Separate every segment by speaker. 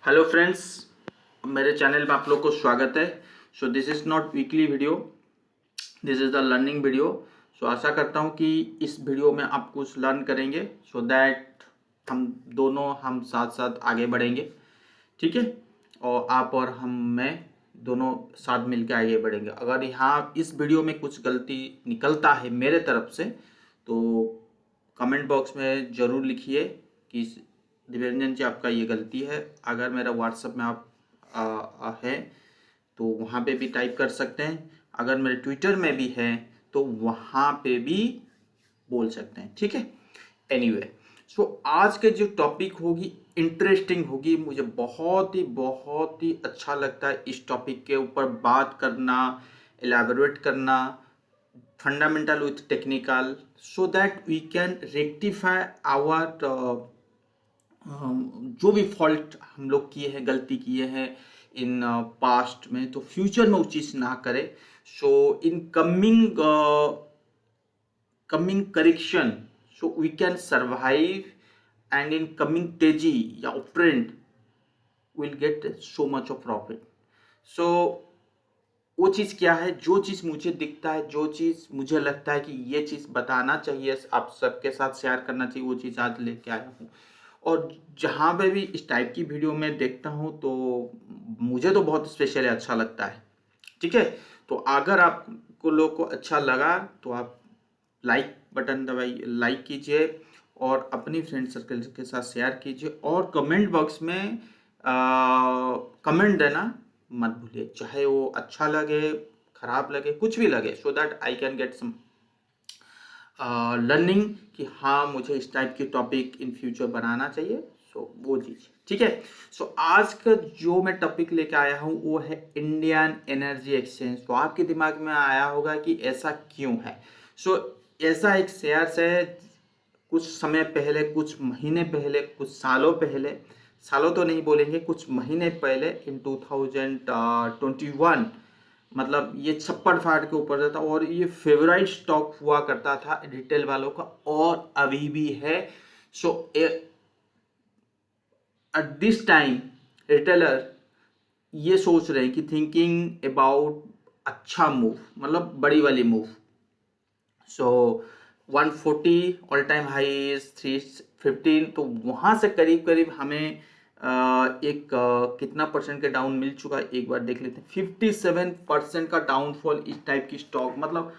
Speaker 1: Hello friends, मेरे channel में आप लोग को स्वागत है। So this is not weekly video, this is the learning video. So आशा करता हूँ कि इस वीडियो में आप कुछ लर्न करेंगे सो दैट हम साथ साथ आगे बढ़ेंगे। ठीक है, और आप और मैं दोनों साथ मिलकर आगे बढ़ेंगे। अगर यहाँ इस वीडियो में कुछ गलती निकलता है मेरे तरफ से तो कमेंट बॉक्स में ज़रूर लिखिए कि दिव्यरंजन जी आपका ये गलती है। अगर मेरा व्हाट्सएप में आप है तो वहाँ पे भी टाइप कर सकते हैं। अगर मेरे ट्विटर में भी है तो वहाँ पे भी बोल सकते हैं। ठीक है, एनीवे सो आज के जो टॉपिक होगी इंटरेस्टिंग होगी। मुझे बहुत ही अच्छा लगता है इस टॉपिक के ऊपर बात करना, एलैबोरेट करना, fundamental with technical, so that we can rectify our जो भी फॉल्ट हम लोग किए हैं, गलती किए हैं इन पास्ट में, तो फ्यूचर में वो चीज़ ना करे। So in coming correction so we can survive, and in coming teji या uptrend will get so much of profit. So वो चीज़ क्या है, जो चीज़ मुझे दिखता है, जो चीज़ मुझे लगता है कि ये चीज़ बताना चाहिए, आप सबके साथ शेयर करना चाहिए, वो चीज़ आज लेके आया हूँ। और जहाँ पे भी इस टाइप की वीडियो मैं देखता हूँ तो मुझे तो बहुत स्पेशली अच्छा लगता है। ठीक है, तो अगर आपको लोग को अच्छा लगा तो आप लाइक बटन दबाइए, लाइक कीजिए और अपनी फ्रेंड सर्कल के साथ शेयर कीजिए और कमेंट बॉक्स में कमेंट देना मत भूलिए, चाहे वो अच्छा लगे, खराब लगे, कुछ भी लगे, so that I can get some learning कि हाँ मुझे इस टाइप की टॉपिक इन फ्यूचर बनाना चाहिए। सो वो चीज़ ठीक है। सो आज का जो मैं टॉपिक लेके आया हूँ वो है इंडियन एनर्जी एक्सचेंज। तो आपके दिमाग में आया होगा कि ऐसा क्यों है। सो ऐसा एक शेयर्स है, कुछ समय पहले, कुछ महीने पहले, कुछ सालों पहले, सालों तो नहीं बोलेंगे, कुछ महीने पहले इन 2021 मतलब ये छप्पड़ फाड़ के ऊपर रहता और ये फेवरेट स्टॉक हुआ करता था रिटेल वालों का और अभी भी है। सो एट दिस टाइम रिटेलर ये सोच रहे हैं कि थिंकिंग अबाउट अच्छा मूव, मतलब बड़ी वाली move. So 140 all time high is 315, तो वहाँ से करीब करीब हमें कितना परसेंट का डाउन मिल चुका है एक बार देख लेते हैं। 57% का डाउनफॉल इस टाइप की स्टॉक, मतलब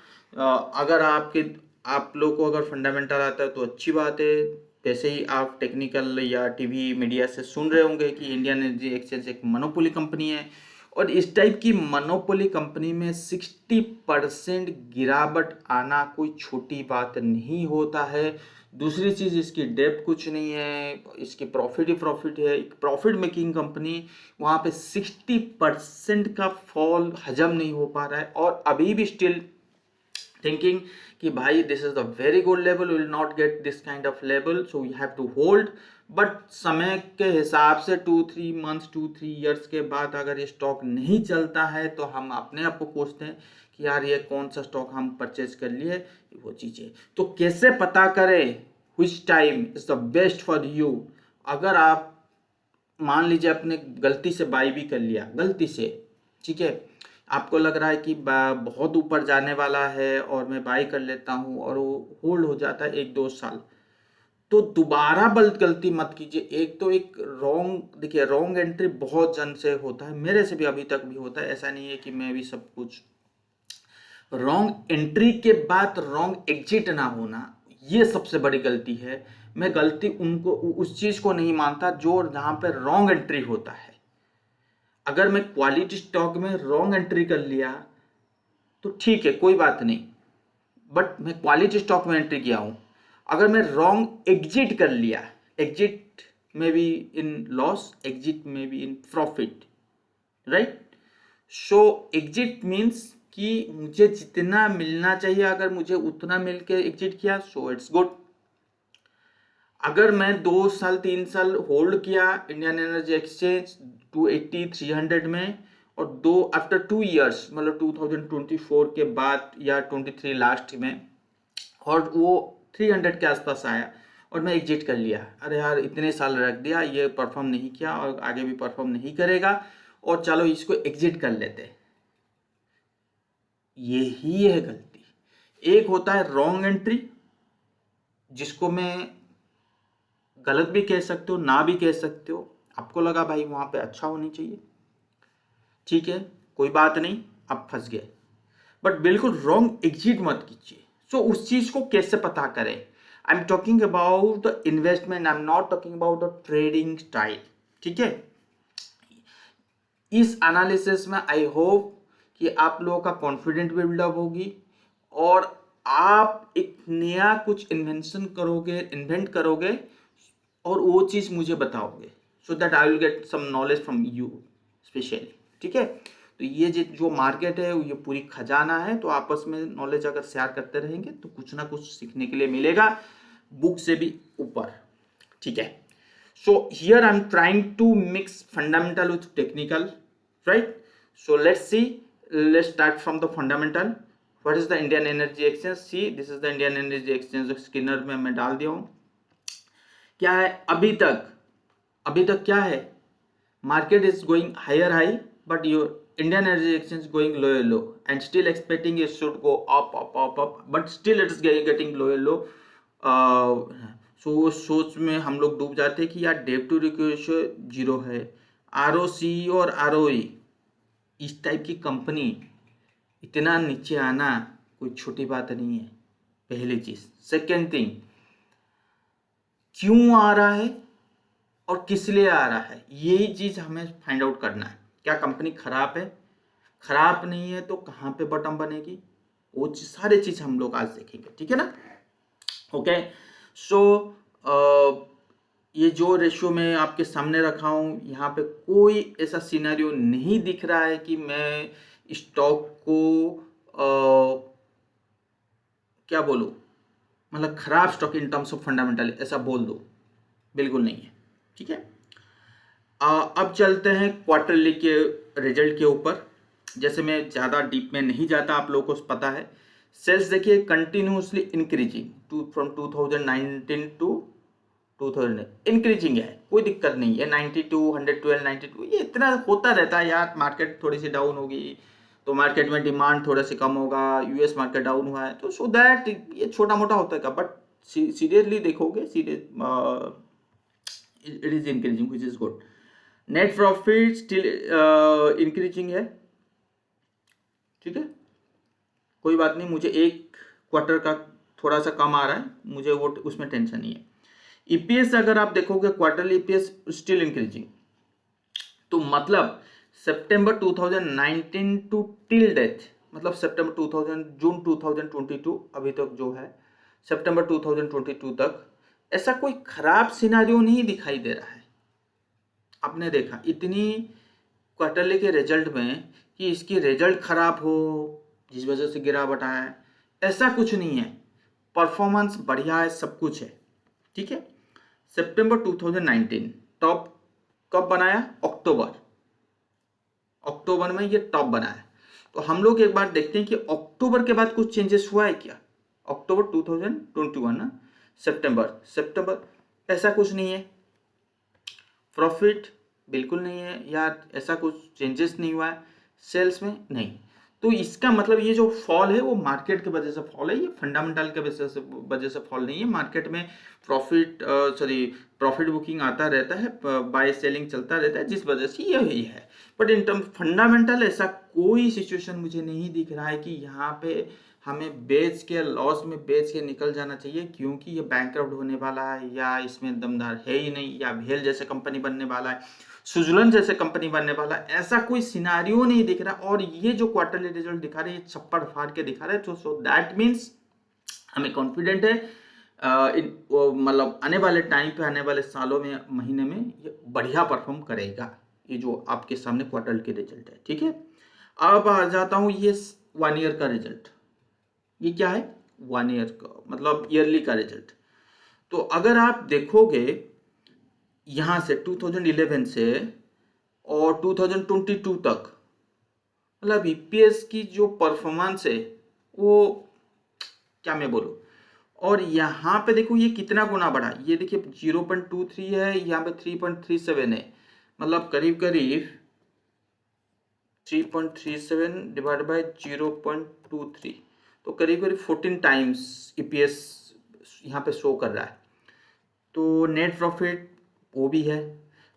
Speaker 1: अगर आप लोग को अगर फंडामेंटल आता है तो अच्छी बात है। वैसे ही आप टेक्निकल या टीवी मीडिया से सुन रहे होंगे कि इंडियन एनर्जी एक्सचेंज एक मोनोपोली कंपनी है और इस टाइप की मोनोपोली कंपनी में 60% गिरावट आना कोई छोटी बात नहीं होता है। दूसरी चीज़, इसकी डेप्थ कुछ नहीं है, इसकी प्रॉफिट ही प्रॉफिट है, एक प्रॉफिट मेकिंग कंपनी। वहाँ पे 60% का फॉल हजम नहीं हो पा रहा है और अभी भी स्टिल थिंकिंग कि भाई this is the very good level, will not get this kind of level, so we have to hold. But समय के हिसाब से 2-3 मंथ्स 2-3 ईयर्स के बाद अगर ये स्टॉक नहीं चलता है तो हम अपने आप को पूछते हैं कि यार ये कौन सा स्टॉक हम परचेज कर लिए, वो चीज़ें। तो कैसे पता करें which time is the best for you. अगर आप मान लीजिए आपने गलती से बाई भी कर लिया, गलती से, ठीक है, आपको लग रहा है कि बहुत ऊपर जाने वाला है और मैं बाई कर लेता हूँ और वो होल्ड हो जाता है 1-2 साल, तो दोबारा गलती मत कीजिए। एक तो एक रॉन्ग, देखिए रॉन्ग एंट्री बहुत जन से होता है, मेरे से भी अभी तक भी होता है, ऐसा नहीं है कि मैं भी सब कुछ। रॉन्ग एंट्री के बाद रॉन्ग एग्जिट ना होना, ये सबसे बड़ी गलती है। मैं गलती उनको, उस चीज़ को नहीं मानता जो जहाँ पे रॉन्ग एंट्री होता है। अगर मैं क्वालिटी स्टॉक में रॉन्ग एंट्री कर लिया तो ठीक है, कोई बात नहीं, बट मैं क्वालिटी स्टॉक में एंट्री किया हूँ। अगर मैं रॉन्ग एग्जिट कर लिया, एग्जिट में बी इन लॉस, एग्जिट में be in profit, right. So exit means कि मुझे जितना मिलना चाहिए अगर मुझे उतना मिल के एग्जिट किया, सो इट्स गुड। अगर मैं 2 साल 3 साल होल्ड किया इंडियन एनर्जी एक्सचेंज 280-300 में और आफ्टर 2 ईयर्स, मतलब 2024 के बाद या 23 लास्ट में, और वो 300 के आसपास आया और मैं एग्जिट कर लिया, अरे यार इतने साल रख दिया, ये परफॉर्म नहीं किया और आगे भी परफॉर्म नहीं करेगा, और चलो इसको एग्जिट कर लेते हैं। यही है गलती। एक होता है रॉन्ग एंट्री, जिसको मैं गलत भी कह सकते हो, ना भी कह सकते हो, आपको लगा भाई वहां पे अच्छा होनी चाहिए, ठीक है, कोई बात नहीं, आप फंस गए, बट बिल्कुल रॉन्ग एग्जिट मत कीजिए। सो उस चीज को कैसे पता करें? I am talking about the investment, I am not talking about the trading style, ठीक है। इस एनालिसिस में आई होप कि आप लोगों का कॉन्फिडेंट बिल्डअप होगी और आप एक नया कुछ इन्वेंट करोगे और वो चीज मुझे बताओगे, so that I will get some knowledge from you specially, ठीक है। तो ये जो मार्केट है ये पूरी खजाना है, तो आपस में नॉलेज अगर शेयर करते रहेंगे तो कुछ ना कुछ सीखने के लिए मिलेगा, बुक से भी ऊपर, ठीक है। So here I'm trying to mix fundamental with technical, right? So let's start from the fundamental. What is the Indian Energy Exchange? See, this is the Indian Energy Exchange, जो स्किनर में मैं डाल दिया हूँ। क्या है अभी तक क्या है? Market is going higher high, but your Indian Energy Exchange is going lower low, and still expecting it should go up, but still it is getting lower low. सो सोच में हम लोग डूब जाते हैं कि यार डेट टू रेशियो 0 है, आरओसी और आरओई इस टाइप की कंपनी इतना नीचे आना कोई छोटी बात नहीं है, पहली चीज। सेकेंड थिंग, क्यों आ रहा है और किस लिए आ रहा है, यही चीज हमें फाइंड आउट करना है। क्या कंपनी खराब है? खराब नहीं है तो कहाँ पे बटन बनेगी, वो सारे चीज हम लोग आज देखेंगे, ठीक है ना। ओके, सो ये जो रेशियो मैं आपके सामने रखा हूँ, यहाँ पे कोई ऐसा सिनेरियो नहीं दिख रहा है कि मैं स्टॉक को क्या बोलूँ, मतलब खराब stock in terms of fundamental ऐसा बोल दो, बिल्कुल नहीं है, ठीक है। अब चलते हैं क्वार्टरली के रिजल्ट के ऊपर। जैसे मैं ज़्यादा डीप में नहीं जाता, आप लोगों को पता है, सेल्स देखिए continuously increasing from 2019 to 2000 increasing है, कोई दिक्कत नहीं है। 92, 112, 92 ये इतना होता रहता है यार। मार्केट थोड़ी सी डाउन होगी तो मार्केट में डिमांड थोड़ा सी कम होगा, यूएस मार्केट डाउन हुआ है तो सो दैट ये छोटा मोटा होता है, बट सीरियसली देखोगे, it is increasing which is good. Net profit still increasing है, ठीक है, कोई बात नहीं, मुझे एक क्वार्टर का थोड़ा सा कम आ रहा है, मुझे वो उसमें टेंशन नहीं है। ईपीएस अगर आप देखोगे क्वार्टरली ईपीएस स्टिल इंक्रीजिंग, तो मतलब सितंबर 2019 टू टिल डेथ, मतलब सितंबर 2000 जून 2022 अभी तक जो है, सितंबर 2022 तक ऐसा कोई खराब सिनेरियो नहीं दिखाई दे रहा है। आपने देखा इतनी क्वार्टरली के रिजल्ट में कि इसकी रिजल्ट खराब हो जिस वजह से गिरावट आया है, ऐसा कुछ नहीं है, परफॉर्मेंस बढ़िया है, सब कुछ है, ठीक है। सितंबर 2019 टॉप कब बनाया? अक्टूबर में ये टॉप बना है। तो हम लोग एक बार देखते हैं कि अक्टूबर के बाद कुछ चेंजेस हुआ है क्या। अक्टूबर 2021 ना, सितंबर ऐसा कुछ नहीं है। प्रॉफिट बिल्कुल नहीं है यार, ऐसा कुछ चेंजेस नहीं हुआ है। सेल्स में नहीं, तो इसका मतलब ये जो फॉल है वो मार्केट की वजह से फॉल है, ये फंडामेंटल के वजह से फॉल नहीं है। मार्केट में प्रॉफिट बुकिंग आता रहता है, बाय सेलिंग चलता रहता है, जिस वजह से ये है। बट इन टर्म फंडामेंटल ऐसा कोई सिचुएशन मुझे नहीं दिख रहा है कि यहाँ पे हमें बेच के लॉस में बेच के निकल जाना चाहिए क्योंकि ये बैंकरप्ट होने वाला है, या इसमें दमदार है ही नहीं, या भेल जैसे कंपनी बनने वाला है, सुजुलन जैसे कंपनी बनने वाला, ऐसा कोई सिनारियो नहीं दिख रहा। और ये जो क्वार्टरली रिजल्ट दिखा रहे हैं छप्पड़ फाड़ के दिखा रहे हैं, तो सो दैट मीन्स हमें कॉन्फिडेंट है मतलब आने वाले टाइम पे, आने वाले सालों में, महीने में ये बढ़िया परफॉर्म करेगा, ये जो आपके सामने क्वार्टर के रिजल्ट है, ठीक है। अब आ जाता हूँ ये 1 ईयर का रिजल्ट। ये क्या है? 1 ईयर का मतलब ईयरली का रिजल्ट। तो अगर आप देखोगे यहाँ से 2011 से और 2022 तक, मतलब ईपीएस की जो परफॉर्मेंस है वो क्या मैं बोलूँ, और यहाँ पे देखो ये कितना गुना बढ़ा, ये देखिए 0.23 है, यहाँ पे 3.37 है, मतलब करीब करीब 3.37 डिवाइड बाय 0.23, तो करीब करीब 14 टाइम्स ईपीएस यहाँ पे शो कर रहा है। तो नेट प्रॉफिट वो भी है,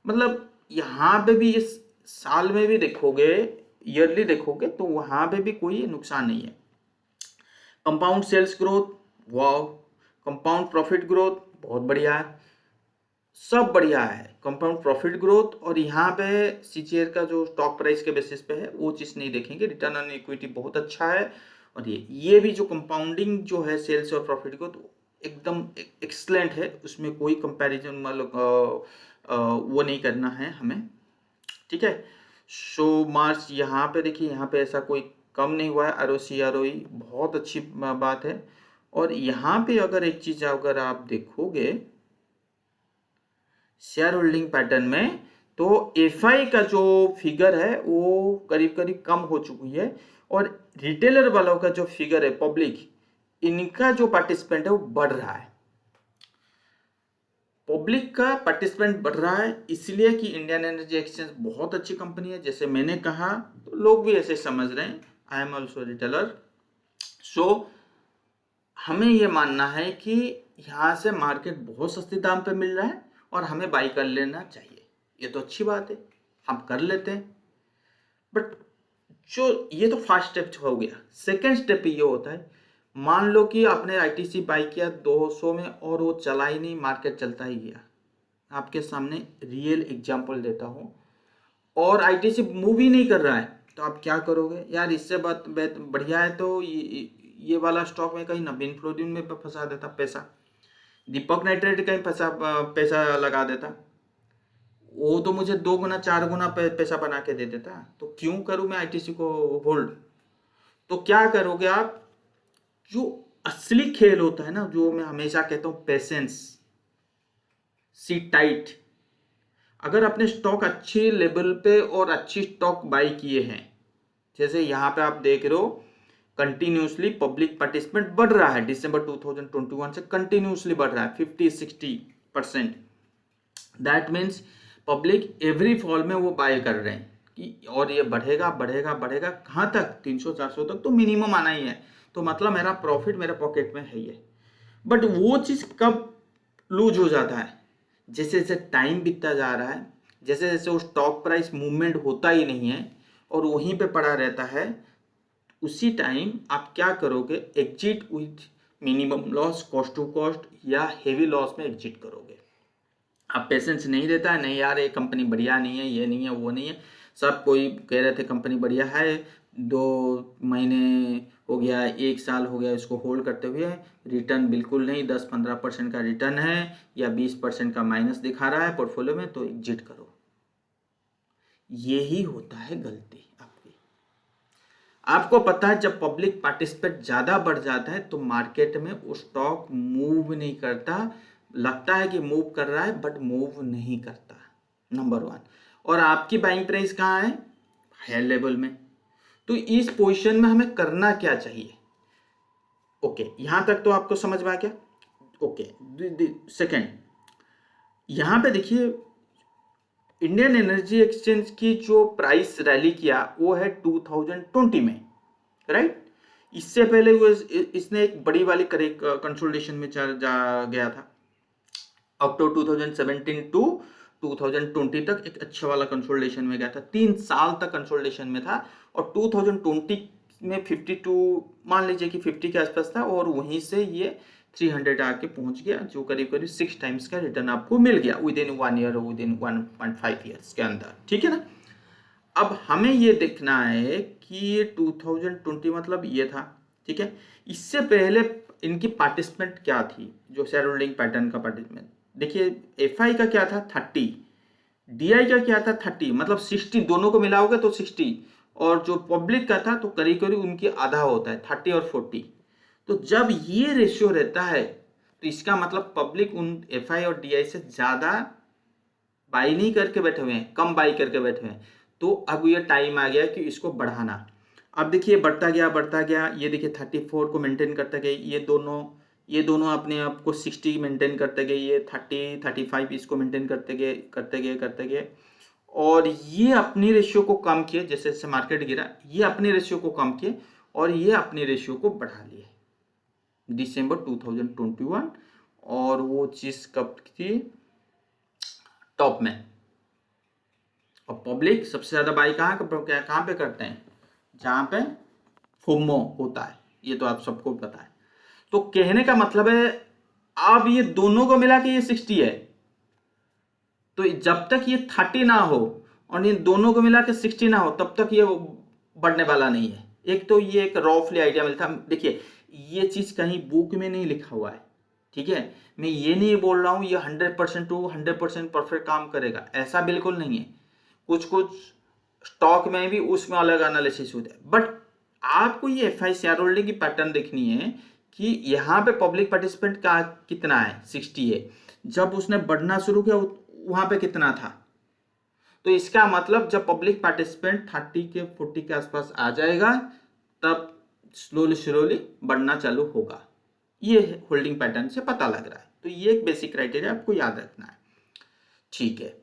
Speaker 1: मतलब यहाँ पे भी इस साल में भी देखोगे, ईयरली देखोगे तो वहाँ पे भी कोई नुकसान नहीं है। कंपाउंड सेल्स ग्रोथ, वाव, कंपाउंड प्रॉफिट ग्रोथ बहुत बढ़िया है, सब बढ़िया है। कंपाउंड प्रॉफिट ग्रोथ, और यहाँ पे सीजीआर का जो स्टॉक प्राइस के बेसिस पे है वो चीज़ नहीं देखेंगे। रिटर्न ऑन इक्विटी बहुत अच्छा है, और ये भी जो कंपाउंडिंग जो है सेल्स और प्रॉफिट ग्रोथ एकदम एक्सलेंट है, उसमें कोई कंपैरिजन मतलब वो नहीं करना है हमें, ठीक है। सो मार्च यहाँ पे देखिए, यहाँ पे ऐसा कोई कम नहीं हुआ है, आरओसी आरओई बहुत अच्छी बात है। और यहाँ पे अगर एक चीज़ अगर आप देखोगे शेयर होल्डिंग पैटर्न में, तो एफआई का जो फिगर है वो करीब करीब कम हो चुकी है, और रिटेलर वालों का जो फिगर है पब्लिक, इनका जो पार्टिसिपेंट है वो बढ़ रहा है। पब्लिक का पार्टिसिपेंट बढ़ रहा है इसलिए कि इंडियन एनर्जी एक्सचेंज बहुत अच्छी कंपनी है, जैसे मैंने कहा, तो लोग भी ऐसे समझ रहे हैं। आई एम ऑल्सो रिटेलर, सो हमें ये मानना है कि यहाँ से मार्केट बहुत सस्ते दाम पे मिल रहा है और हमें बाई कर लेना चाहिए। ये तो अच्छी बात है, हम कर लेते हैं। बट जो ये तो फर्स्ट स्टेप हो गया, सेकेंड स्टेप ये होता है, मान लो कि आपने आईटीसी बाई किया 200 में और वो चला ही नहीं, मार्केट चलता ही गया। आपके सामने रियल एग्जांपल देता हूँ, और आईटीसी मूव ही नहीं कर रहा है, तो आप क्या करोगे यार? इससे बात बढ़िया है तो ये वाला स्टॉक में कहीं नवीन फ्लोरिन में फंसा देता पैसा, दीपक नाइट्रेट कहीं पैसा लगा देता, वो तो मुझे 2 गुना 4 गुना पैसा बना के दे देता। तो क्यों करूं मैं आईटीसी को होल्ड? तो क्या करोगे आप? जो असली खेल होता है ना, जो मैं हमेशा कहता हूं, पेशेंस, सिट टाइट। अगर अपने स्टॉक अच्छे लेवल पे और अच्छी स्टॉक बाई किए हैं, जैसे यहाँ पे आप देख रहे हो कंटिन्यूसली पब्लिक पार्टिसिपेंट बढ़ रहा है, दिसंबर 2021 से कंटिन्यूसली बढ़ रहा है 50-60%। That means public every fall में वो बाय कर रहे हैं कि और ये बढ़ेगा बढ़ेगा बढ़ेगा, कहाँ तक? 300-400 तक तो मिनिमम आना ही है। तो मतलब मेरा प्रॉफिट मेरे पॉकेट में है ही है। बट वो चीज़ कब लूज हो जाता है? जैसे जैसे टाइम बीतता जा रहा है, जैसे जैसे वो स्टॉक प्राइस मूवमेंट होता ही नहीं है और वहीं पे पड़ा रहता है, उसी टाइम आप क्या करोगे? Exit with minimum loss, cost to cost, या हेवी लॉस में एग्जिट करोगे। अब पेशेंस नहीं देता है, नहीं यार ये कंपनी बढ़िया नहीं है, ये नहीं है, वो नहीं है, सब कोई कह रहे थे कंपनी बढ़िया है, 2 महीने हो गया, 1 साल हो गया इसको होल्ड करते हुए, रिटर्न बिल्कुल नहीं, 10-15% का रिटर्न है या 20% का माइनस दिखा रहा है पोर्टफोलियो में, तो एग्जिट करो। यही होता है गलती आपकी। आपको पता है जब पब्लिक पार्टिसिपेट ज़्यादा बढ़ जाता है तो मार्केट में वो स्टॉक मूव नहीं करता, लगता है कि मूव कर रहा है बट मूव नहीं करता, नंबर 1। और आपकी बाइंग प्राइस कहाँ है? हायर लेवल में। तो इस पोजीशन में हमें करना क्या चाहिए? ओके, यहां तक तो आपको समझ में आ गया। ओके, सेकेंड, यहां पे देखिए इंडियन एनर्जी एक्सचेंज की जो प्राइस रैली किया वो है 2020 में, राइट? इससे पहले वो इसने एक बड़ी वाली कंसोलिडेशन में चल जा गया था, अक्टूबर 2017 टू 2020 तक एक अच्छा वाला कंसोलिडेशन में गया था, 3 साल तक कंसोलिडेशन में था, और 2020 में 52 मान लीजिए कि 50 के आसपास था, और वहीं से ये 300 आके पहुंच गया, जो करीब करीब 6 टाइम्स का रिटर्न आपको मिल गया with in 1 year, with in 1.5 years के अंदर, ठीक है ना? अब हमें ये देखना है कि ये 2020 मतलब ये था, ठीक है। इससे पहले इनकी पार्टिसिपेंट क्या थी, जो शेयर होल्डिंग पैटर्न का पार्टिसिपेंट, देखिए एफआई का क्या था 30, डीआई का क्या था 30, मतलब 60, दोनों को मिलाओगे तो 60, और जो पब्लिक का था तो करीब करीब उनकी आधा होता है 30 और 40। तो जब ये रेशियो रहता है तो इसका मतलब पब्लिक उन एफआई और डीआई से ज़्यादा बाई नहीं करके बैठे हुए हैं, कम बाई करके बैठे हुए हैं। तो अब ये टाइम आ गया कि इसको बढ़ाना। अब देखिए बढ़ता गया, ये देखिए 34 को मेंटेन करता गया, ये दोनों ये दोनों अपने आप को 60 मेंटेन करते गए, ये 30 35 इसको मेंटेन करते गए और ये अपनी रेशियो को कम किए, जैसे जैसे मार्केट गिरा ये अपनी रेशियो को कम किए और ये अपनी रेशियो को बढ़ा लिए दिसंबर 2021। और वो चीज़ कब थी, टॉप में। और पब्लिक सबसे ज़्यादा बाई कहाँ पे करते हैं, जहाँ पे फोमो होता है, ये तो आप सबको पता है। तो कहने का मतलब है अब ये दोनों को मिला के ये 60 है, तो जब तक ये 30 ना हो और इन दोनों को मिला के 60 ना हो तब तक ये बढ़ने वाला नहीं है। एक तो ये एक रफली आइडिया मिलता है। देखिए ये चीज़ कहीं बुक में नहीं लिखा हुआ है, ठीक है। मैं ये नहीं बोल रहा हूँ ये 100% टू 100% परफेक्ट काम करेगा, ऐसा बिल्कुल नहीं है। कुछ कुछ स्टॉक में भी उसमें अलग एनालिसिस होता है, बट आपको ये एफआई शेयर होल्डिंग की पैटर्न देखनी है कि यहाँ पे पब्लिक पार्टिसिपेंट का कितना है, 60 है। जब उसने बढ़ना शुरू किया वहां पे कितना था, तो इसका मतलब जब पब्लिक पार्टिसिपेंट 30 के 40 के आसपास आ जाएगा तब स्लोली बढ़ना चालू होगा। ये होल्डिंग पैटर्न से पता लग रहा है। तो ये एक बेसिक क्राइटेरिया आपको याद रखना है, ठीक है।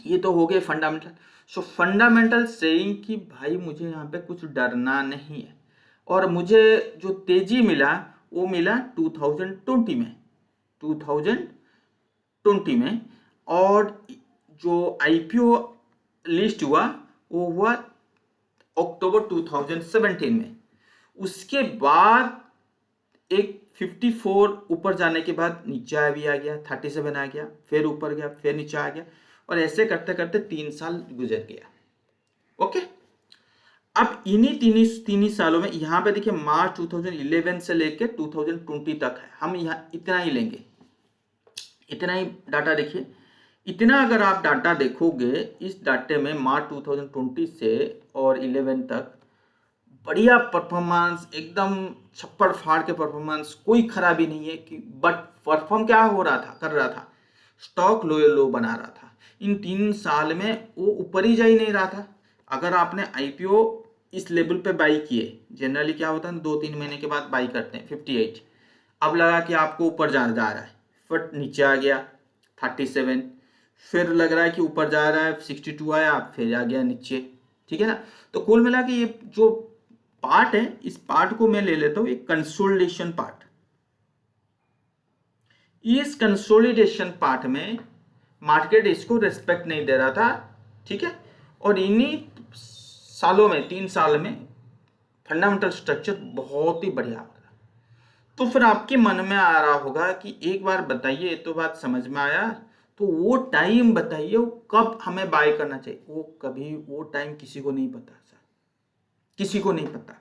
Speaker 1: ये तो हो गए फंडामेंटल। सो फंडामेंटल सेइंग कि भाई मुझे यहाँ पे कुछ डरना नहीं है, और मुझे जो तेजी मिला वो मिला 2020 में, और जो आईपीओ लिस्ट हुआ वो हुआ अक्टूबर 2017 में। उसके बाद एक 54 ऊपर जाने के बाद नीचे भी आ गया, 37 आ गया, फिर ऊपर गया, फिर नीचे आ गया, और ऐसे करते करते 3 साल गुजर गया। ओके, अब इन्हीं तीन ही सालों में यहाँ पे देखिए मार्च 2011 से लेके 2020 तक है, हम यहाँ इतना ही लेंगे, इतना ही डाटा देखिए। इतना अगर आप डाटा देखोगे, इस डाटे में मार्च 2020 से और 11 तक बढ़िया परफॉर्मेंस, एकदम छप्पड़ फाड़ के परफॉर्मेंस, कोई खराबी नहीं है कि, बट परफॉर्म क्या हो रहा था, कर रहा था, स्टॉक लो बना रहा था। इन 3 साल में वो ऊपर ही जा ही नहीं रहा था। अगर आपने आईपीओ इस लेवल पे बाई किए, जनरली क्या होता है 2-3 महीने के बाद बाई करते हैं 58, अब लगा कि आपको ऊपर जा रहा है, बट नीचे आ गया 37, फिर लग रहा है कि ऊपर जा रहा है 62 आया, फिर आ गया नीचे, ठीक है ना। तो कुल मिला के ये जो पार्ट है, इस पार्ट को मैं ले लेता हूं एक कंसोलिडेशन पार्ट। इस कंसोलिडेशन पार्ट में मार्केट इसको रिस्पेक्ट नहीं दे रहा था, ठीक है। और इन्हीं सालों में 3 साल में फंडामेंटल स्ट्रक्चर बहुत ही बढ़िया हो रहा। तो फिर आपके मन में आ रहा होगा कि एक बार बताइए, तो बात समझ में आया, तो वो टाइम बताइए, वो कब हमें बाय करना चाहिए। वो टाइम किसी को नहीं पता सर, किसी को नहीं पता।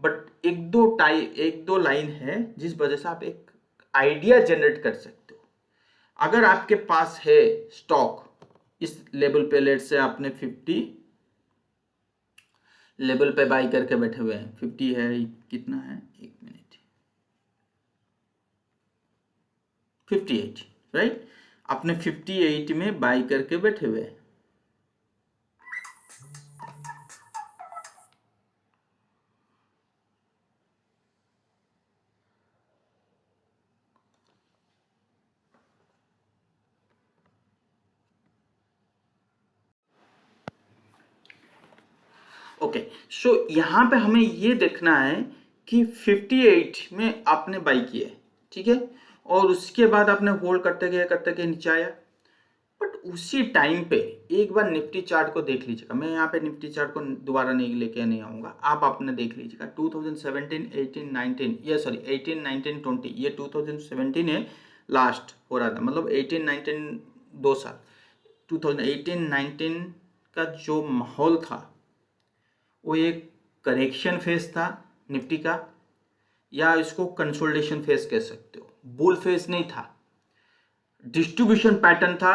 Speaker 1: बट एक दो लाइन है जिस वजह से आप एक आइडिया जनरेट कर सकते हो। अगर आपके पास है स्टॉक इस लेवल पे, लेट से आपने 50 लेवल पे बाई करके बैठे हुए हैं, 50 है, कितना है, एक मिनट, 58, राइट। आपने 58 में बाई करके बैठे हुए हैं। ओके, सो यहाँ पे हमें ये देखना है कि 58 में आपने बाई किया, ठीक है, और उसके बाद आपने होल्ड करते गए नीचे आया। बट उसी टाइम पे एक बार निफ्टी चार्ट को देख लीजिएगा। मैं यहाँ पे निफ्टी चार्ट को दोबारा नहीं लेके नहीं आऊँगा, आप अपने देख लीजिएगा। 2017, 18, 19, ये सॉरी 18, 19, 20, ये 2017 में लास्ट हो रहा था, मतलब 18, 19 2 साल। 2018, 19 का जो माहौल था वो एक करेक्शन फेज था निफ्टी का, या इसको कंसोलिडेशन फेज कह सकते हो। बुल फेज नहीं था, डिस्ट्रीब्यूशन पैटर्न था,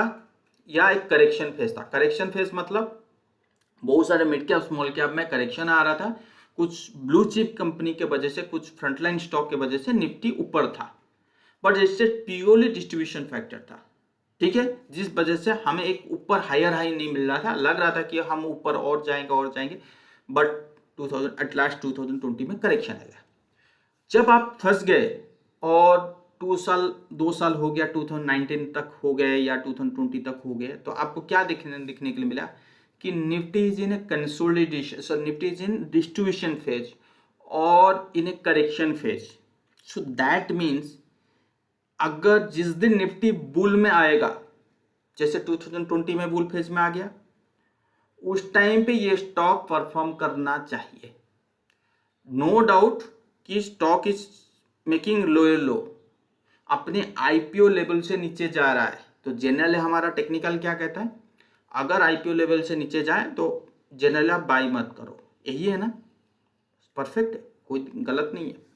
Speaker 1: या एक करेक्शन फेज था। करेक्शन फेज मतलब बहुत सारे मिड कैप स्मॉल कैप में करेक्शन आ रहा था, कुछ ब्लू चिप कंपनी के वजह से, कुछ फ्रंटलाइन स्टॉक के वजह से निफ्टी ऊपर था, बट इससे प्योरली डिस्ट्रीब्यूशन फैक्टर था, ठीक है, जिस वजह से हमें एक ऊपर हायर हाई नहीं मिल रहा था। लग रहा था कि हम ऊपर और जाएंगे, बट 2020 में करेक्शन आ गया। जब आप फंस गए और 2 साल हो गया, 2019 तक हो गए या 2020 तक हो गए, तो आपको क्या दिखने के लिए मिला कि Nifty is in a consolidation, so Nifty is in distribution phase और in a correction phase. So that means अगर जिस दिन निफ्टी बुल में आएगा, जैसे 2020 में बुल फेज में आ गया, उस टाइम पे ये स्टॉक परफॉर्म करना चाहिए। नो डाउट कि स्टॉक इज मेकिंग लोअर लो, अपने आईपीओ लेवल से नीचे जा रहा है, तो जनरली हमारा टेक्निकल क्या कहता है, अगर आईपीओ लेवल से नीचे जाए तो जनरली आप बाई मत करो, यही है ना, परफेक्ट है, कोई गलत नहीं है।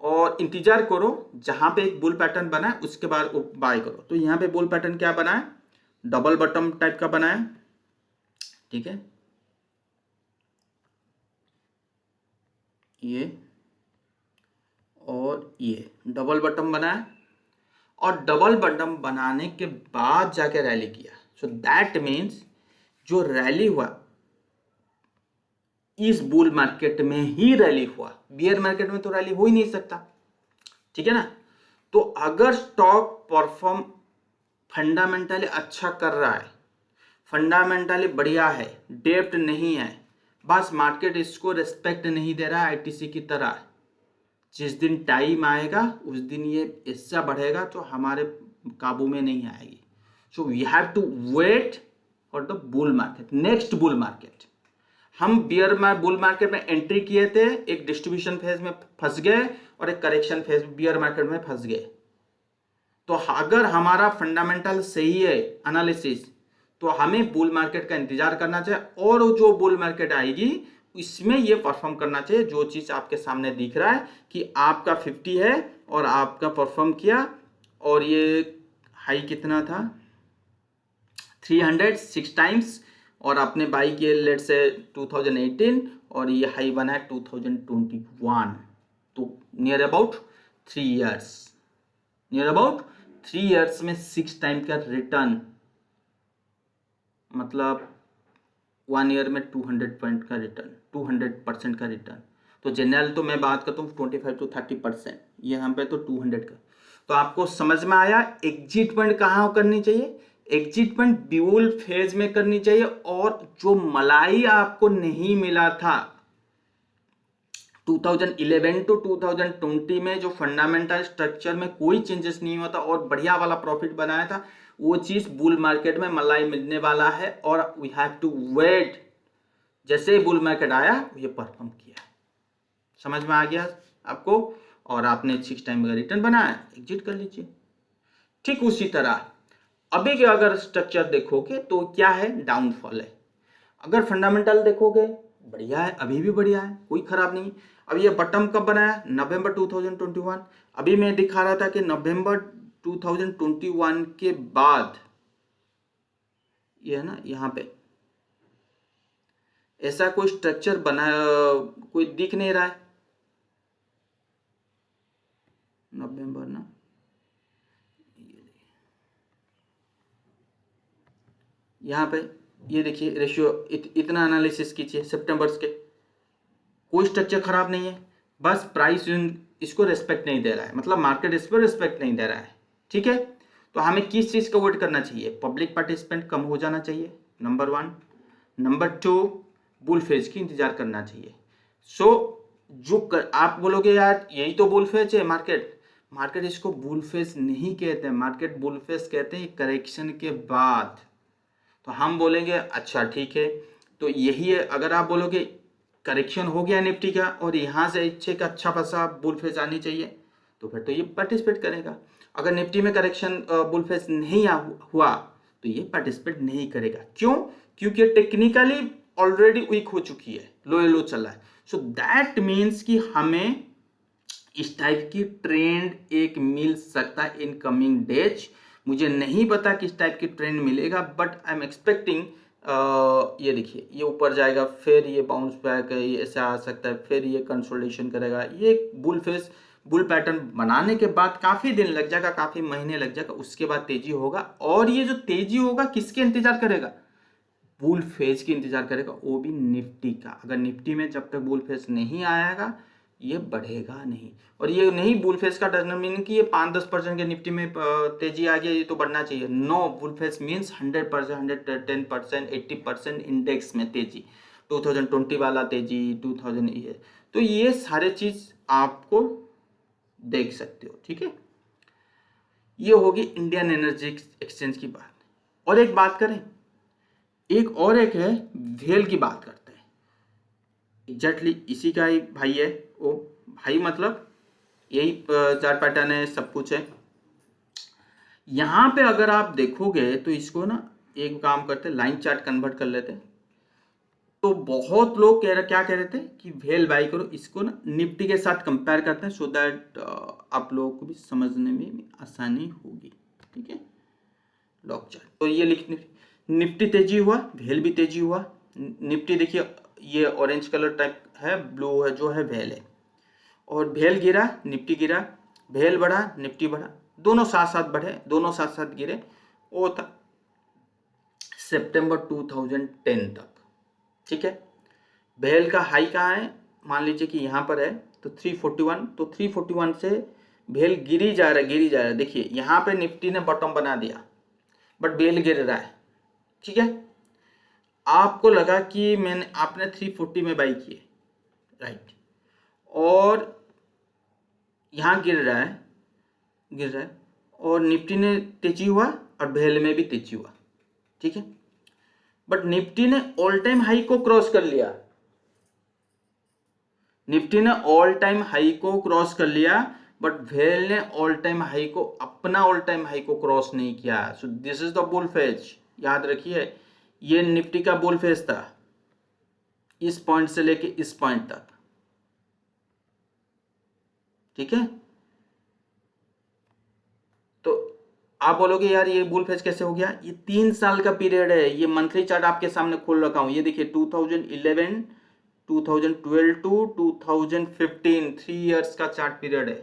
Speaker 1: और इंतजार करो, जहां पे एक बुल पैटर्न बना है उसके बाद बाय करो। तो यहाँ पे बुल पैटर्न क्या बना है, डबल बॉटम टाइप का बना है, ठीक है, ये और ये डबल बॉटम बना है, और डबल बॉटम बनाने के बाद जाके रैली किया। सो दैट मीन्स जो रैली हुआ इस बुल मार्केट में ही रैली हुआ, बियर मार्केट में तो रैली हो ही नहीं सकता, ठीक है ना। तो अगर स्टॉक परफॉर्म फंडामेंटली अच्छा कर रहा है, फंडामेंटली बढ़िया है, डेप्ट नहीं है, बस मार्केट इसको रिस्पेक्ट नहीं दे रहा है आईटीसी की तरह, जिस दिन टाइम आएगा उस दिन ये ऐसा बढ़ेगा तो हमारे काबू में नहीं आएगी। So we have to wait for the bull market, next bull market. हम बुल मार्केट में एंट्री किए थे, एक डिस्ट्रीब्यूशन फेज में फंस गए और एक करेक्शन फेज बियर मार्केट में फंस गए। तो अगर हमारा फंडामेंटल सही है एनालिसिस, तो हमें बुल मार्केट का इंतजार करना चाहिए, और जो बुल मार्केट आएगी इसमें ये परफॉर्म करना चाहिए। जो चीज आपके सामने दिख रहा है कि आपका 50 है और आपका परफॉर्म किया, और ये हाई कितना था 306 टाइम्स, और आपने बाई किए लेट से 2018, और ये हाई बना है 2021, तो near about 3 years, near about 3 years में 6 टाइम का रिटर्न, मतलब 1 ईयर में 200 पॉइंट का रिटर्न, 200% का रिटर्न। तो जनरल तो मैं बात करता हूँ 25 to 30%, यहाँ पे तो 200 का। तो आपको समझ में आया एग्जिट पॉइंट कहाँ करनी चाहिए, एग्जिट पॉइंट बुल फेज में करनी चाहिए। और जो मलाई आपको नहीं मिला था 2011 to 2020 में, जो फंडामेंटल स्ट्रक्चर में कोई चेंजेस नहीं हुआ था और बढ़िया वाला प्रॉफिट बनाया था, वो चीज बुल मार्केट में मलाई मिलने वाला है, और वी हैव टू वेट। जैसे बुल मार्केट आया ये परफॉर्म किया, समझ में आ गया आपको, और आपने 6 टाइम का रिटर्न बनाया, एग्जिट कर लीजिए। ठीक उसी तरह अभी के अगर स्ट्रक्चर देखोगे तो क्या है, डाउनफॉल है। अगर फंडामेंटल देखोगे बढ़िया है, अभी भी बढ़िया है, कोई खराब नहीं। अब ये बटम कब बनाया, नवंबर 2021। अभी मैं दिखा रहा था कि नवंबर 2021 के बाद ये है ना, यहाँ पे ऐसा कोई स्ट्रक्चर बना कोई दिख नहीं रहा है, नवंबर ना, यहाँ पे ये देखिए रेशियो, इतना एनालिसिस कीजिए सितंबर के, कोई स्ट्रक्चर खराब नहीं है, बस प्राइस इसको रेस्पेक्ट नहीं दे रहा है, मतलब मार्केट इस पर रेस्पेक्ट नहीं दे रहा है, ठीक है। तो हमें किस चीज का वेट करना चाहिए, पब्लिक पार्टिसिपेंट कम हो जाना चाहिए, नंबर 1। नंबर 2 बुल फेज की इंतजार करना चाहिए। सो आप बोलोगे यार यही तो बुल फेज है, मार्केट इसको बुल फेज नहीं कहते हैं, मार्केट बुल फेज कहते हैं करेक्शन के बाद। तो हम बोलेंगे अच्छा ठीक है, तो यही है। अगर आप बोलोगे करेक्शन हो गया निफ्टी का और यहाँ से अच्छे का अच्छा खासा बुल फेज आनी चाहिए, तो फिर तो ये पार्टिसिपेट करेगा। अगर निफ्टी में करेक्शन बुल फेज नहीं हुआ तो ये पार्टिसिपेट नहीं करेगा। क्यों? क्योंकि टेक्निकली ऑलरेडी वीक हो चुकी है, लो चल रहा है। सो दैट मीन्स कि हमें इस टाइप की ट्रेंड एक मिल सकता है इन कमिंग डेज। मुझे नहीं पता किस टाइप की ट्रेंड मिलेगा, बट आई एम एक्सपेक्टिंग ये देखिए ये ऊपर जाएगा, फिर ये बाउंस बैक है, ये ऐसा आ सकता है, फिर ये कंसोलिडेशन करेगा। ये बुल पैटर्न बनाने के बाद काफ़ी दिन लग जाएगा, काफ़ी महीने लग जाएगा, उसके बाद तेजी होगा। और ये जो तेजी होगा किसके इंतजार करेगा, बुल फेज की इंतजार करेगा, वो भी निफ्टी का। अगर निफ्टी में जब तक बुल फेज नहीं आएगा ये बढ़ेगा नहीं। और ये नहीं बुल फेस का डजन मीन कि ये 5-10% के निफ्टी में तेजी आ गया ये तो बढ़ना चाहिए। No, bull phase means 100%, 110%, 80% index में तेजी, 2020 वाला तेजी, 2000 ये, तो ये सारे चीज आपको देख सकते हो। ठीक है, ये होगी इंडियन एनर्जी एक्सचेंज की बात। और एक बात करें, एक है वेल की बात करते हैं। एग्जैक्टली इसी का ही भाई है वो, भाई मतलब यही चार पैटर्न है, सब कुछ है। यहाँ पे अगर आप देखोगे तो इसको ना एक काम करते, लाइन चार्ट कन्वर्ट कर लेते। तो बहुत लोग क्या कह रहे थे कि वेल बाई करो, इसको ना निफ्टी के साथ कंपेयर करते हैं, सो दैट आप लोगों को भी समझने में आसानी होगी। ठीक है, लॉक चार्ट तो ये लिखने, निफ्टी तेजी हुआ, वेल भी तेजी हुआ। निफ्टी देखिए ये ऑरेंज कलर टाइप है, ब्लू है जो है वेल है, और वेल गिरा निफ्टी गिरा, वेल बढ़ा निफ्टी बढ़ा, दोनों साथ साथ बढ़े, दोनों साथ साथ गिरे। वो था सितंबर 2010 तक। ठीक है, वेल का हाई कहाँ है, मान लीजिए कि यहाँ पर है तो 341, तो 341 से वेल गिरी जा रहा है। देखिए यहाँ पे निफ्टी ने बॉटम बना दिया बट वेल गिर रहा है। ठीक है, आपको लगा कि आपने 340 में बाई किए, राइट, और यहाँ गिर रहा है और निफ्टी ने तेजी हुआ और वेल में भी तेजी हुआ। ठीक है, बट निफ्टी ने ऑल टाइम हाई को क्रॉस कर लिया, बट वेल ने ऑल टाइम हाई को, अपना ऑल टाइम हाई को क्रॉस नहीं किया। So this is the bull phase, याद रखिए ये निफ्टी का बुल फेज था, इस पॉइंट से लेके इस पॉइंट तक। ठीक है, तो आप बोलोगे यार ये बुल फेज कैसे हो गया, ये 3 साल का पीरियड है। ये मंथली चार्ट आपके सामने खोल रखा हूं, ये देखिए 2011, 2012 टू 2015, 3 इयर्स का चार्ट पीरियड है।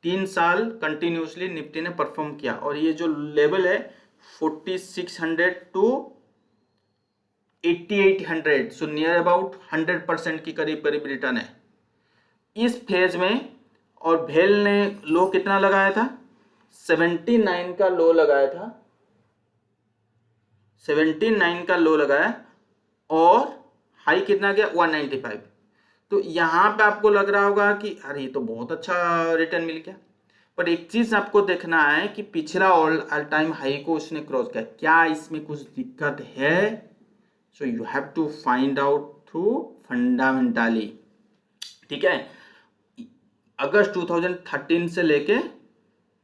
Speaker 1: 3 साल कंटिन्यूसली निफ्टी ने परफॉर्म किया, और ये जो लेवल है 4600 टू 8800, सो नियर अबाउट 100% की करीब रिटर्न है इस फेज में। और वेल ने लो कितना लगाया था, 79 का लो लगाया था, 79 का लो लगाया, और हाई कितना गया 195। तो यहां पे आपको लग रहा होगा कि अरे ये तो बहुत अच्छा रिटर्न मिल गया, पर एक चीज आपको देखना है कि पिछला ऑल टाइम हाई को उसने क्रॉस किया, क्या इसमें कुछ दिक्कत है। So you have to find out through fundamentally. ठीक है, अगस्त 2013 से लेके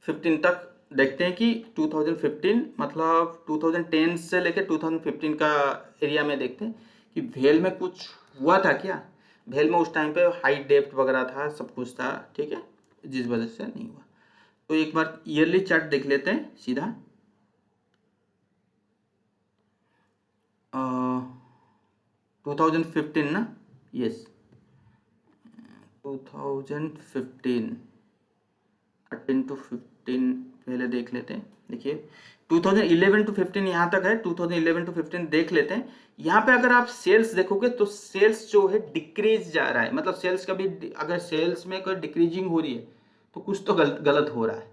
Speaker 1: 15 तक देखते हैं कि 2015 मतलब 2010 से लेके 2015 का एरिया में देखते हैं कि वेल में कुछ हुआ था क्या। वेल में उस टाइम पे हाई डेप्थ वगैरह था, सब कुछ था। ठीक है, जिस वजह से नहीं हुआ। तो एक बार ईयरली चार्ट देख लेते हैं सीधा। 2015 ना, यस 2015, 13 टू 15 पहले देख लेते हैं। देखिए 2011 टू 15 यहाँ तक है, 2011 टू 15 देख लेते हैं। यहाँ पे अगर आप सेल्स देखोगे तो सेल्स जो है डिक्रीज जा रहा है, मतलब सेल्स कभी, अगर सेल्स में कोई डिक्रीजिंग हो रही है तो कुछ तो गलत हो रहा है।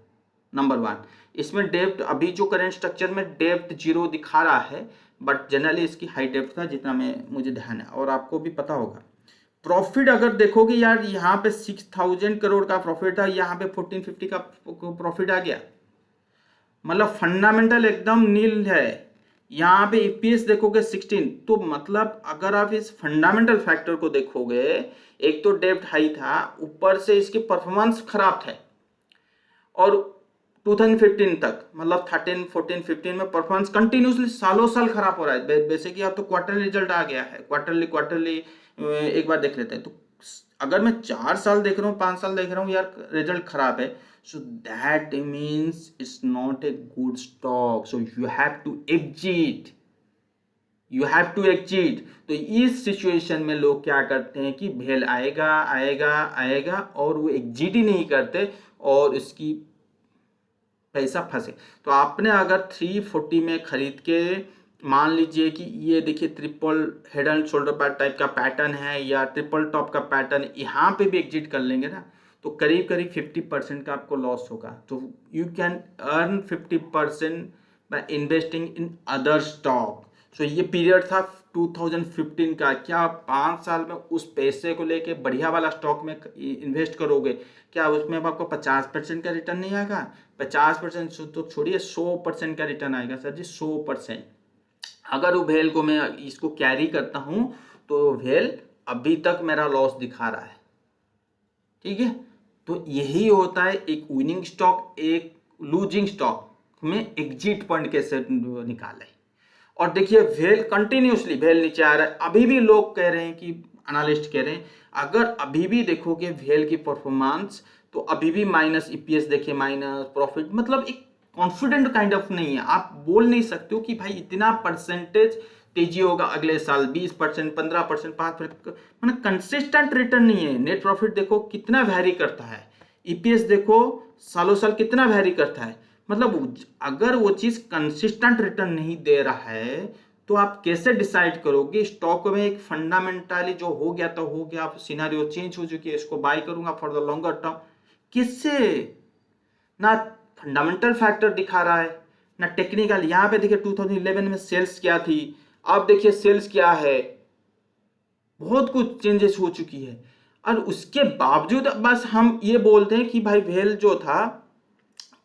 Speaker 1: नंबर 1, इसमें डेप्थ अभी जो करंट स्ट्रक्चर में डेप्थ 0 दिखा रहा है, बट जनरली इसकी हाई डेप्थ था जितना मुझे ध्यान है, और आपको भी पता होगा। प्रॉफिट अगर देखोगे यार, यहाँ पे 6000 करोड़ का प्रॉफिट था, यहाँ पे 1450 का प्रॉफिट आ गया, मतलब फंडामेंटल एकदम नील है। यहाँ पे ईपीएस देखोगे 16, तो मतलब अगर आप इस फंडामेंटल फैक्टर को देखोगे, एक तो डेप्थ हाई था, ऊपर से इसकी परफॉर्मेंस खराब थे, और 2015 तक मतलब 13, 14, 15 में परफॉर्मेंस कंटिन्यूसली सालों साल खराब हो रहा है। बेसिकली अब तो क्वार्टरली रिजल्ट आ गया है, क्वार्टरली एक बार देख लेते हैं। तो अगर मैं 4 साल देख रहा हूँ, 5 साल देख रहा हूँ यार, रिजल्ट खराब है, so that means it's not a good stock, so you have to exit. तो इस सिचुएशन में लोग क्या करते हैं कि भेल आएगा और वो एग्जिट ही नहीं करते, और इसकी पैसा फंसे। तो आपने अगर 340 में खरीद के मान लीजिए कि ये देखिए triple head and shoulder pad type का पैटर्न है या ट्रिपल टॉप का पैटर्न, यहाँ पे भी एग्जिट कर लेंगे ना तो करीब करीब 50% का आपको लॉस होगा। तो you can earn 50% by investing in other stock. So ये पीरियड था 2015 का। क्या आप 5 साल में उस पैसे को लेके बढ़िया वाला स्टॉक में इन्वेस्ट करोगे, क्या उसमें अब आपको 50% का रिटर्न नहीं आएगा? 50% तो छोड़िए, 100% का रिटर्न आएगा सर जी, 100%। अगर वो भेल को मैं इसको कैरी करता हूं तो भेल अभी तक मेरा लॉस दिखा रहा है, ठीक है। तो यही होता है एक विनिंग स्टॉक, एक लूजिंग स्टॉक में एग्जिट पॉइंट कैसे निकाले। और देखिए भेल कंटिन्यूसली भेल नीचे आ रहा है, अभी भी लोग कह रहे हैं कि एनालिस्ट कह रहे हैं अगर अभी भी देखोगे भेल की परफॉर्मेंस तो अभी भी माइनस ईपीएस देखिए, माइनस प्रॉफिट, मतलब एक कॉन्फिडेंट काइंड ऑफ नहीं है। आप बोल नहीं सकते हो कि भाई इतना परसेंटेज तेजी होगा अगले साल, 20%, 15%, 5%, मतलब कंसिस्टेंट रिटर्न नहीं है। नेट प्रॉफिट देखो कितना वैरी करता है, ईपीएस देखो सालों साल कितना वैरी करता है। मतलब अगर वो चीज कंसिस्टेंट रिटर्न नहीं दे रहा है तो आप कैसे डिसाइड करोगे? स्टॉक में एक फंडामेंटली जो हो गया तो हो गया, सिनेरियो चेंज हो चुकी है, इसको बाय करूंगा फॉर द लॉन्गर टर्म। किससे? ना फंडामेंटल फैक्टर दिखा रहा है ना टेक्निकल। यहां पे देखिए 2011 में सेल्स क्या थी, अब देखिए सेल्स क्या है, बहुत कुछ चेंजेस हो चुकी है। और उसके बावजूद बस हम ये बोलते हैं कि भाई वेल जो था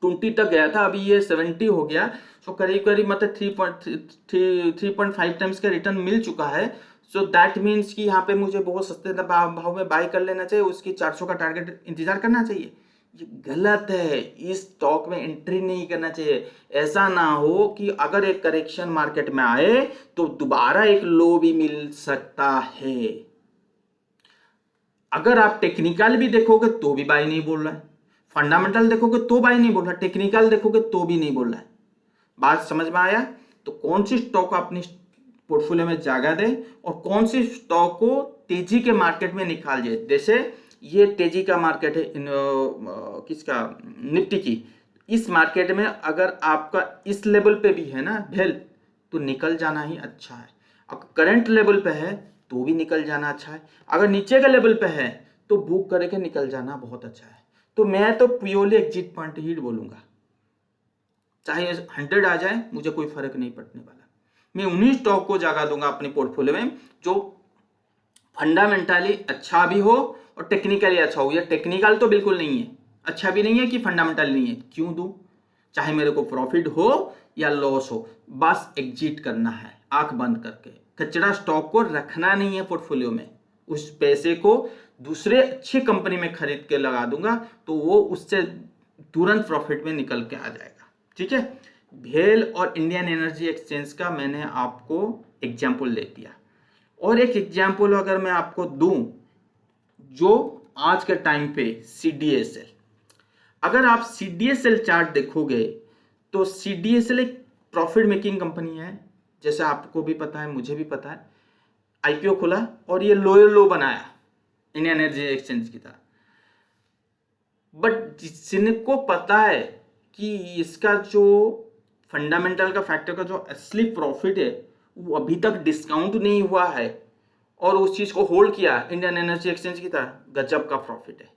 Speaker 1: 20 तक गया था, अभी ये 70 हो गया। सो करीब करीब मतलब 3.5 टाइम्स का रिटर्न मिल चुका है। सो दैट मीन्स कि यहाँ पे मुझे बहुत सस्ते भाव में बाय कर लेना चाहिए, उसकी 400 का टारगेट इंतजार करना चाहिए। ये गलत है, इस स्टॉक में एंट्री नहीं करना चाहिए। ऐसा ना हो कि अगर एक करेक्शन मार्केट में आए तो दोबारा एक लो भी मिल सकता है। अगर आप टेक्निकल भी देखोगे तो भी बाय नहीं बोल रहा है, फंडामेंटल देखोगे तो बाय नहीं बोल रहा, टेक्निकल देखोगे तो भी नहीं बोल रहा है। बात समझ में आया? तो कौन सी स्टॉक अपनी पोर्टफोलियो में जगह दे और कौन सी स्टॉक को तेजी के मार्केट में निकाल जाए। जैसे ये तेजी का मार्केट है किसका, निफ्टी की। इस मार्केट में अगर आपका इस लेवल पे भी है ना भेल तो निकल जाना ही अच्छा है। अब करंट लेवल पे है तो भी निकल जाना अच्छा है, अगर नीचे के लेवल पे है तो बुक करके निकल जाना बहुत अच्छा है। तो मैं तो प्योरली एग्जिट पॉइंट ही बोलूंगा, चाहे 100 आ जाए मुझे कोई फर्क नहीं पड़ने वाला। मैं उन्हीं स्टॉक को जगह दूंगा अपनी पोर्टफोलियो में जो फंडामेंटली अच्छा भी हो और टेक्निकली अच्छा हो। या टेक्निकल तो बिल्कुल नहीं है, अच्छा भी नहीं है कि फंडामेंटल नहीं है, क्यों दूं? चाहे मेरे को प्रॉफिट हो या लॉस हो, बस एग्जिट करना है आंख बंद करके। कचरा स्टॉक को रखना नहीं है पोर्टफोलियो में, उस पैसे को दूसरे अच्छी कंपनी में खरीद के लगा दूंगा तो वो उससे तुरंत प्रॉफिट में निकल के आ जाएगा, ठीक है। भेल और इंडियन एनर्जी एक्सचेंज का मैंने आपको एग्जाम्पल दे दिया। और एक एग्जाम्पल अगर मैं आपको दूं, जो आज के टाइम पे सीडीएसएल, अगर आप सीडीएसएल चार्ट देखोगे तो सीडीएसएल एक प्रॉफिट मेकिंग कंपनी है, जैसे आपको भी पता है मुझे भी पता है। आईपीओ खुला और ये लो बनाया इंडियन एनर्जी एक्सचेंज की तरह। बट जिनको पता है कि इसका जो फंडामेंटल का फैक्टर का जो असली प्रॉफिट है वो अभी तक डिस्काउंट नहीं हुआ है और उस चीज को होल्ड किया इंडियन एनर्जी एक्सचेंज की तरह, गजब का प्रॉफिट है।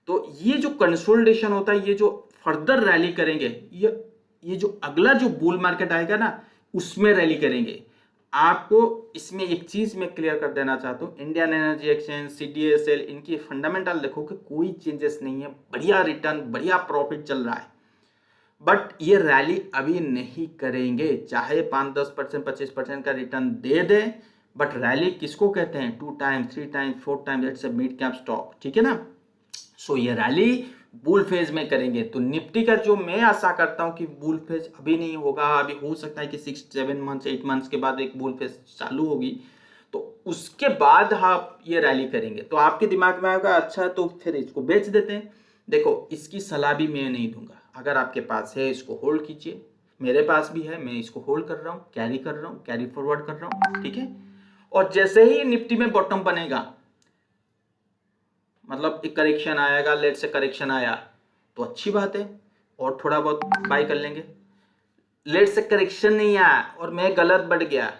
Speaker 1: तो ये जो कंसोलिडेशन होता है, ये जो फर्दर रैली करेंगे, ये जो अगला जो बुल मार्केट आएगा ना उसमें रैली करेंगे। आपको इसमें एक चीज मैं क्लियर कर देना चाहता हूँ, इंडियन एनर्जी एक्सचेंज, सीडीएसएल, इनकी फंडामेंटल देखो कि कोई चेंजेस नहीं है, बढ़िया रिटर्न, बढ़िया प्रॉफिट चल रहा है। बट ये रैली अभी नहीं करेंगे, चाहे 5-10%, 25% का return they they, but rally किसको कहते हैं? 2 time, 3 time, 4 time, that's a mid cap stock, ठीक है ना। सो ये रैली बुल फेज में करेंगे। तो निफ्टी का जो मैं आशा करता हूं कि बुल फेज अभी नहीं होगा, अभी हो सकता है कि 6-7 मंथ्स 8 मंथ्स के बाद एक बुल फेज चालू होगी, तो उसके बाद आप ये रैली करेंगे। तो आपके दिमाग में आएगा अच्छा तो फिर इसको बेच देते हैं। देखो इसकी सलाह भी मैं नहीं दूंगा, अगर आपके पास है इसको होल्ड कीजिए, मेरे पास भी है, मैं इसको होल्ड कर रहा हूँ, कैरी कर रहा हूँ, कैरी फॉरवर्ड कर रहा हूँ, ठीक है। और जैसे ही निफ्टी में बॉटम बनेगा, मतलब एक करेक्शन आएगा, लेट से करेक्शन आया तो अच्छी बात है और थोड़ा बहुत बाय कर लेंगे। लेट से करेक्शन नहीं आया और मैं गलत बढ़ गया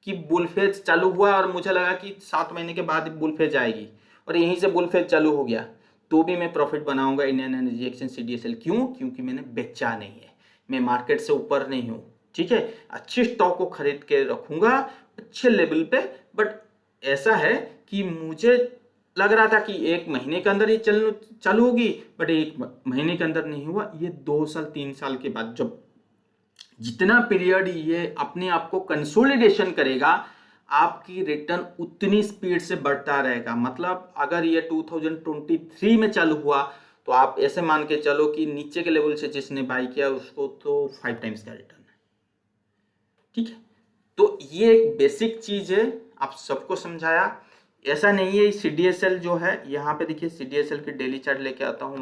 Speaker 1: कि बुल फेज चालू हुआ और मुझे लगा कि 7 महीने के बाद बुल फेज आएगी और यहीं से बुल फेज चालू हो गया, तो भी मैं प्रॉफिट बनाऊंगा इंडियन एनर्जी एक्सचेंज CDSL। क्यों? क्योंकि मैंने बेचा नहीं है, मैं मार्केट से ऊपर नहीं हूँ, ठीक है। अच्छी स्टॉक को खरीद के रखूंगा अच्छे लेवल पे। बट ऐसा है कि मुझे लग रहा था कि 1 महीने के अंदर ये चालू होगी, बट 1 महीने के अंदर नहीं हुआ। ये 2 साल 3 साल के बाद जब जितना पीरियड ये अपने आप को कंसोलिडेशन करेगा, आपकी रिटर्न उतनी स्पीड से बढ़ता रहेगा। मतलब अगर ये 2023 में चालू हुआ तो आप ऐसे मान के चलो कि नीचे के लेवल से जिसने बाई किया उसको तो 5 टाइम्स का रिटर्न है, ठीक है। तो ये एक बेसिक चीज है, आप सबको समझाया। ऐसा नहीं है CDSL जो है, यहाँ पे देखिए CDSL की डेली चार्ट लेके आता हूँ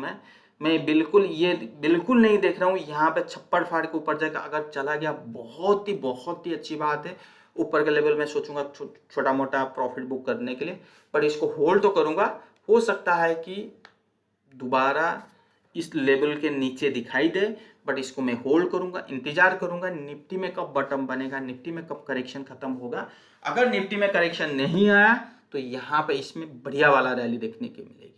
Speaker 1: मैं बिल्कुल नहीं देख रहा हूँ यहाँ पे छप्पड़ फाड़ के ऊपर जाएगा। अगर चला गया बहुत ही अच्छी बात है, ऊपर के लेवल में सोचूंगा छोटा मोटा प्रॉफिट बुक करने के लिए, पर इसको होल्ड तो करूंगा। हो सकता है कि दोबारा इस लेवल के नीचे दिखाई दे, बट इसको मैं होल्ड करूंगा, इंतजार करूंगा निफ्टी में कब बॉटम बनेगा, निफ्टी में कब करेक्शन खत्म होगा। अगर निफ्टी में करेक्शन नहीं आया तो यहाँ पे इसमें बढ़िया वाला रैली देखने को मिलेगी,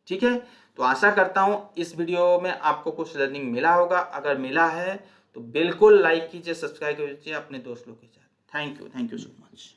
Speaker 1: ठीक है। तो आशा करता हूँ इस वीडियो में आपको कुछ लर्निंग मिला होगा। अगर मिला है तो बिल्कुल लाइक कीजिए, सब्सक्राइब कीजिए अपने दोस्त लोग के साथ। Thank you so much.